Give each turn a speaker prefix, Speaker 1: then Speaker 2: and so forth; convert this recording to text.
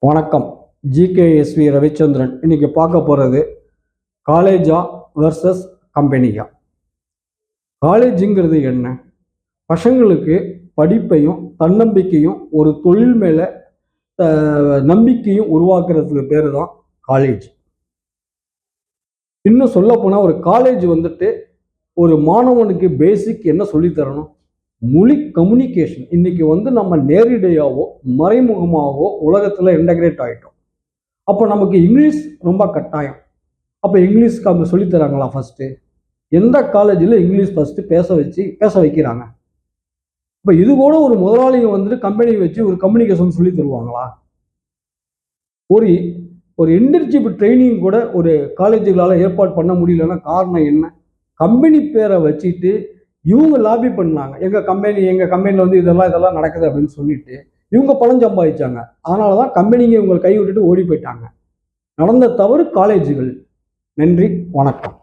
Speaker 1: வணக்கம். ஜிகேஎஸ்வி ரவிச்சந்திரன். இன்னைக்கு பார்க்க போகிறது காலேஜா வெர்சஸ் கம்பெனியா. காலேஜுங்கிறது என்ன? பசங்களுக்கு படிப்பையும் தன்னம்பிக்கையும் ஒரு தொழில் மேலே நம்பிக்கையும் உருவாக்குறதுக்கு பேர் தான் காலேஜ். இன்னும் சொல்லப்போனால் ஒரு காலேஜ் ஒரு மாணவனுக்கு பேசிக் என்ன சொல்லித்தரணும்? மொழி கம்யூனிகேஷன். இன்னைக்கு நம்ம நேரடியாகவோ மறைமுகமாகவோ உலகத்தில் இன்டகிரேட் ஆகிட்டோம். அப்போ நமக்கு இங்கிலீஷ் ரொம்ப கட்டாயம். அப்போ இங்கிலீஷ்க்கு அவங்க சொல்லித்தராங்களா? ஃபஸ்ட்டு எந்த காலேஜில் இங்கிலீஷ் ஃபஸ்ட்டு பேச வைக்கிறாங்க? இப்போ இது கூட ஒரு முதலாளிங்க கம்பெனி வச்சு ஒரு கம்யூனிகேஷன் சொல்லி தருவாங்களா? ஒரு ஒரு இன்டர்ன்ஷிப் ட்ரைனிங் கூட ஒரு காலேஜுகளால் ஏற்பாடு பண்ண முடியலன்னா காரணம் என்ன? கம்பெனி பேரை வச்சுட்டு இவங்க லாபி பண்ணாங்க. எங்கள் கம்பெனியில் இதெல்லாம் நடக்குது அப்படின்னு சொல்லிட்டு இவங்க பணம் சம்பாதிச்சாங்க. அதனால தான் கம்பெனிங்க இவங்க கை விட்டுட்டு ஓடி போயிட்டாங்க. நடந்த தவறு காலேஜுகள். நன்றி, வணக்கம்.